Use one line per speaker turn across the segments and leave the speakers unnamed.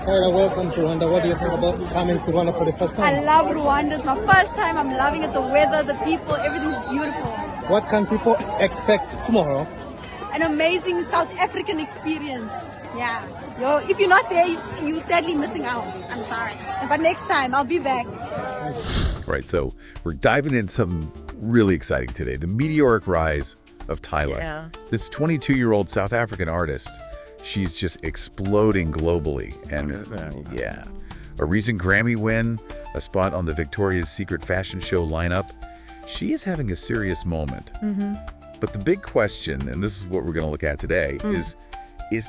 TYLA, welcome to Rwanda. What do you think about coming to Rwanda for the first
I
time?
love Rwanda. It's my first time. I'm loving it. The weather, the people, everything's beautiful.
What can people expect tomorrow?
An amazing South African experience. Yeah. Yo, if you're not there, you're sadly missing out. I'm sorry. But next time, I'll be back.
Right, so we're diving into something really exciting today. The meteoric rise of TYLA.
Yeah.
This 22-year-old South African artist, she's just exploding globally. And yeah, a recent Grammy win, a spot on the Victoria's Secret fashion show lineup. She is having a serious moment. But the big question, and this is what we're going to look at today, is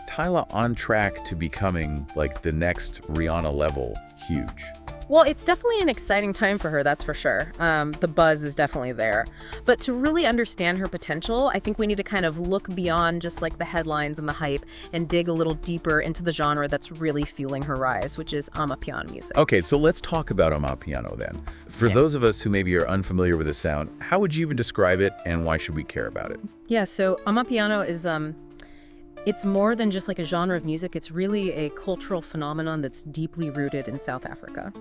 TYLA on track to becoming like the next Rihanna level huge?
Well, it's definitely an exciting time for her, that's for sure. The buzz is definitely there. But to really understand her potential, I think we need to kind of look beyond just like the headlines and the hype and dig a little deeper into the genre that's really fueling her rise, which is Amapiano music.
Okay, so let's talk about Amapiano then. For those of us who maybe are unfamiliar with the sound, how would you even describe it and why should we care about it?
Yeah, so Amapiano is it's more than just like a genre of music. It's really a cultural phenomenon that's deeply rooted in South Africa.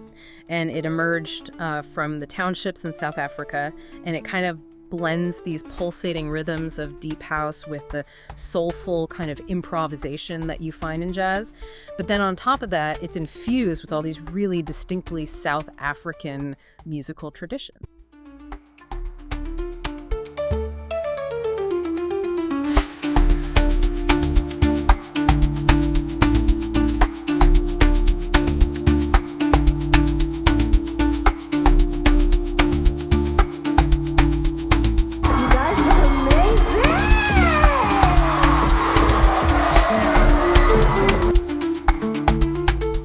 And it emerged from the townships in South Africa, and it kind of blends these pulsating rhythms of deep house with the soulful kind of improvisation that you find in jazz. But then on top of that, it's infused with all these really distinctly South African musical traditions.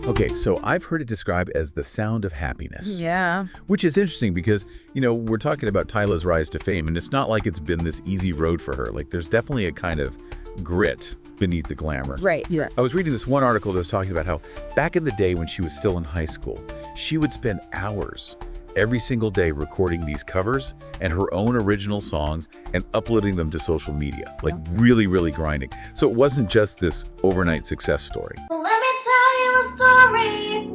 Okay, so I've heard it described as the sound of happiness.
Yeah.
Which is interesting because, you know, we're talking about TYLA's rise to fame, and it's not like it's been this easy road for her. Like, there's definitely a kind of grit beneath the glamour.
Right. Yeah.
I was reading this one article that was talking about how back in the day when she was still in high school, she would spend hours every single day recording these covers and her own original songs and uploading them to social media, like really, really grinding. So it wasn't just this overnight success story.
Well, let me tell you a story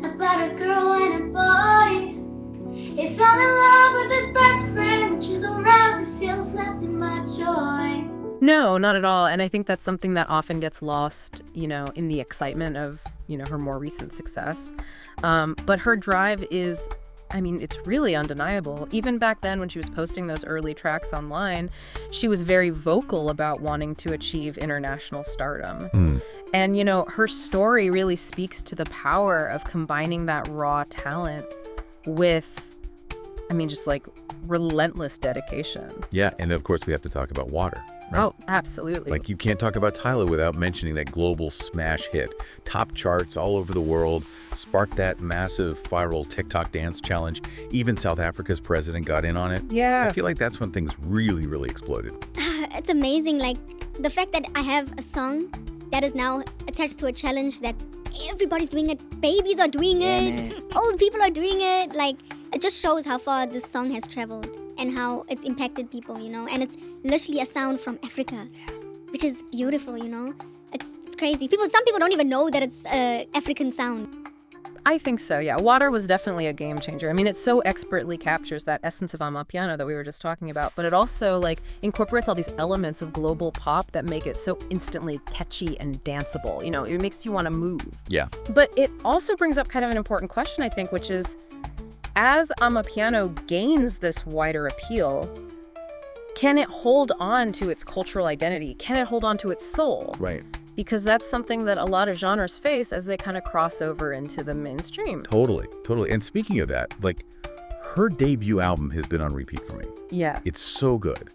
about a girl and a boy. He fell in love with his best friend. When she's around, he feels nothing but joy.
No, not at all. And I think that's something that often gets lost, you know, in the excitement of, you know, her more recent success. But her drive is, I mean, it's really undeniable. Even back then when she was posting those early tracks online, she was very vocal about wanting to achieve international stardom. And, you know, her story really speaks to the power of combining that raw talent with, I mean, just like relentless dedication.
Yeah, and of course we have to talk about Water. Right?
Oh, absolutely.
Like, you can't talk about TYLA without mentioning that global smash hit. Top charts all over the world, sparked that massive viral TikTok dance challenge. Even South Africa's president got in on it.
Yeah.
I feel like that's when things really, really exploded.
It's amazing, like the fact that I have a song that is now attached to a challenge that everybody's doing it. Babies are doing it. Old people are doing it. Like, it just shows how far this song has traveled and how it's impacted people, you know. And it's literally a sound from Africa, which is beautiful, you know. It's crazy. Some people don't even know that it's an African sound.
I think so, yeah. Water was definitely a game changer. I mean, it so expertly captures that essence of Amapiano that we were just talking about, but it also like incorporates all these elements of global pop that make it so instantly catchy and danceable. You know, it makes you want to move.
Yeah.
But it also brings up kind of an important question, I think, which is, as Amapiano gains this wider appeal, can it hold on to its cultural identity? Can it hold on to its soul?
Right.
Because that's something that a lot of genres face as they kind of cross over into the mainstream.
Totally, totally. And speaking of that, like, her debut album has been on repeat for me.
Yeah.
It's so good.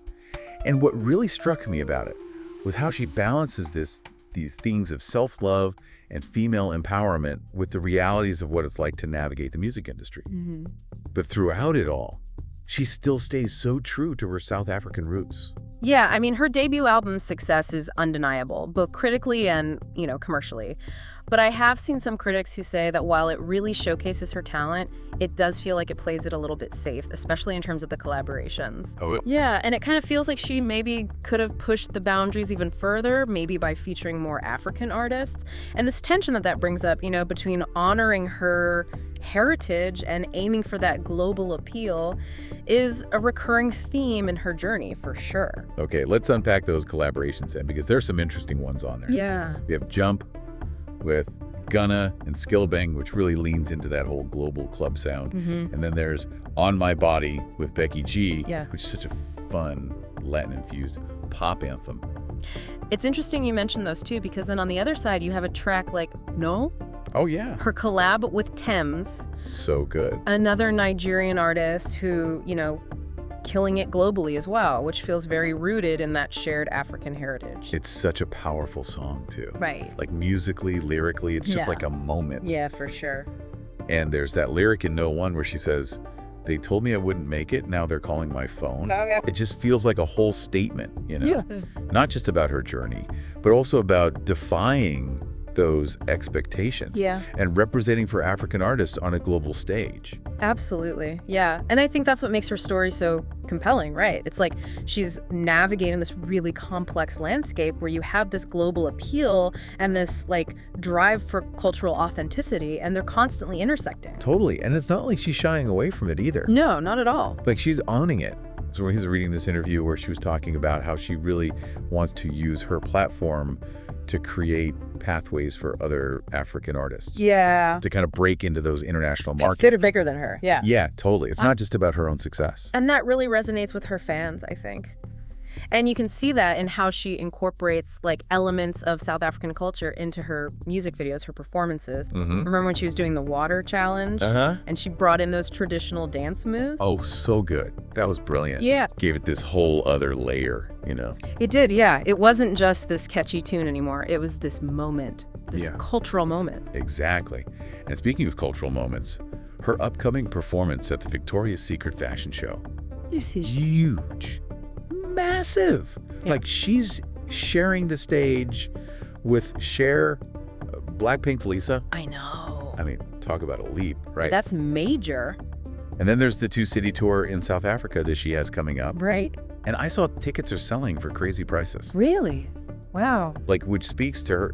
And what really struck me about it was how she balances these themes of self-love and female empowerment with the realities of what it's like to navigate the music industry. But throughout it all, she still stays so true to her South African roots.
Yeah, I mean, her debut album's success is undeniable, both critically and, you know, commercially. But I have seen some critics who say that while it really showcases her talent, it does feel like it plays it a little bit safe, especially in terms of the collaborations.
Oh,
Yeah, and it kind of feels like she maybe could have pushed the boundaries even further, maybe by featuring more African artists. And this tension that brings up, between honoring her heritage and aiming for that global appeal is a recurring theme in her journey, for sure.
okay, let's unpack those collaborations then, because there's some interesting ones on there.
Yeah.
We have Jump with Gunna and Skillbang, which really leans into that whole global club sound. And then there's On My Body with Becky G, which is such a fun Latin-infused pop anthem.
It's interesting you mentioned those two, because then on the other side you have a track like No,
Oh, yeah.
her collab with Thames,
So good.
another Nigerian artist who, killing it globally as well, which feels very rooted in that shared African heritage.
It's such a powerful song, too.
Right.
Like musically, lyrically, it's just
Yeah.
like a moment.
Yeah, for sure.
And there's that lyric in No One where she says, "They told me I wouldn't make it, now they're calling my phone."
Oh, yeah.
It just feels like a whole statement,
Yeah.
Not just about her journey, but also about defying those expectations and representing for African artists on a global stage.
Absolutely. Yeah. And I think that's what makes her story so compelling, right? It's like she's navigating this really complex landscape where you have this global appeal and this drive for cultural authenticity, and they're constantly intersecting.
Totally. And it's not like she's shying away from it either.
No, not at all.
Like, she's owning it. So when he's reading this interview where she was talking about how she really wants to use her platform to create pathways for other African artists.
Yeah.
To kind of break into those international markets.
They're bigger than her. Yeah.
Yeah, totally. It's not just about her own success.
And that really resonates with her fans, I think. And you can see that in how she incorporates elements of South African culture into her music videos, her performances. Remember when she was doing the water challenge? And she brought in those traditional dance moves?
Oh, so good. That was brilliant.
Yeah.
Gave it this whole other layer,
It did, yeah. It wasn't just this catchy tune anymore. It was this moment, this cultural moment.
Exactly. And speaking of cultural moments, her upcoming performance at the Victoria's Secret fashion show.
This is
huge. Massive.
Yeah.
Like, she's sharing the stage with Blackpink's Lisa.
I know.
I mean, talk about a leap, right?
That's major.
And then there's the 2-city tour in South Africa that she has coming up.
Right.
And I saw tickets are selling for crazy prices.
Really? Wow.
Which speaks to her,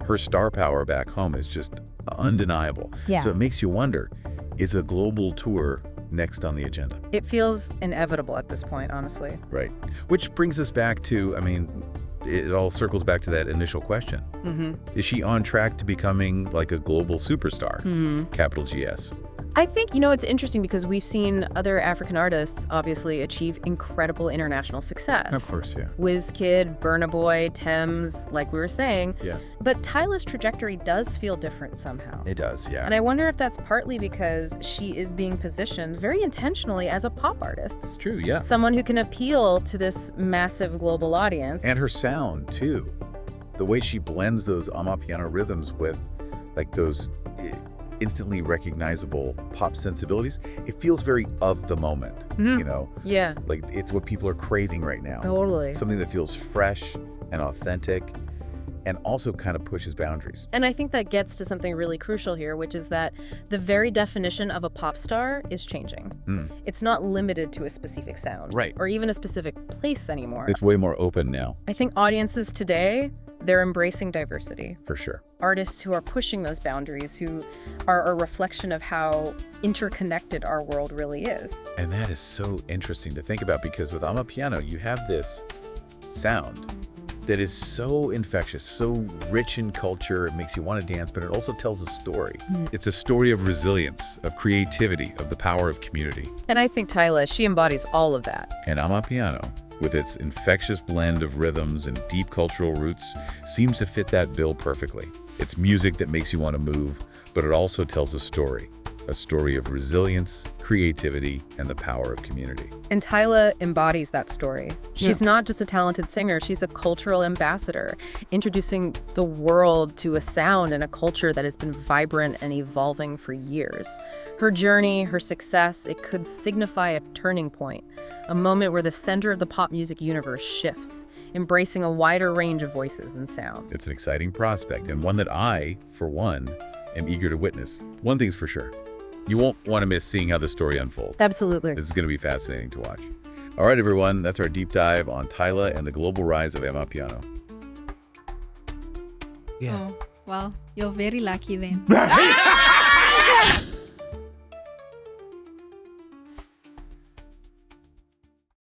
her star power back home is just undeniable.
Yeah.
So it makes you wonder, is a global tour next on the agenda?
It feels inevitable at this point, honestly.
Right. Which brings us back to, it all circles back to that initial question. Is she on track to becoming like a global superstar? Capital GS.
I think, it's interesting because we've seen other African artists obviously achieve incredible international success.
Of course, yeah.
WizKid, Burna Boy, Thames, like we were saying.
Yeah.
But TYLA's trajectory does feel different somehow.
It does, yeah.
And I wonder if that's partly because she is being positioned very intentionally as a pop artist.
It's true, yeah.
Someone who can appeal to this massive global audience.
And her sound, too. The way she blends those Amapiano rhythms with, those instantly recognizable pop sensibilities, it feels very of the moment,
Yeah.
Like, it's what people are craving right now.
Totally.
Something that feels fresh and authentic and also kind of pushes boundaries.
And I think that gets to something really crucial here, which is that the very definition of a pop star is changing. It's not limited to a specific sound.
Right.
Or even a specific place anymore.
It's way more open now.
I think audiences today, they're embracing diversity.
For sure.
Artists who are pushing those boundaries, who are a reflection of how interconnected our world really is.
And that is so interesting to think about, because with Amapiano, you have this sound that is so infectious, so rich in culture. It makes you want to dance, but it also tells a story. It's a story of resilience, of creativity, of the power of community.
And I think TYLA, she embodies all of that.
And Amapiano, with its infectious blend of rhythms and deep cultural roots, seems to fit that bill perfectly. It's music that makes you want to move, but it also tells a story. a story of resilience, creativity, and the power of community.
And TYLA embodies that story. She's not just a talented singer, she's a cultural ambassador, introducing the world to a sound and a culture that has been vibrant and evolving for years. Her journey, her success, it could signify a turning point, a moment where the center of the pop music universe shifts, embracing a wider range of voices and sounds.
It's an exciting prospect, and one that I, for one, am eager to witness. One thing's for sure. You won't want to miss seeing how the story unfolds.
Absolutely.
This is going to be fascinating to watch. All right, everyone, that's our deep dive on TYLA and the global rise of Amapiano.
Oh, well, you're very lucky then.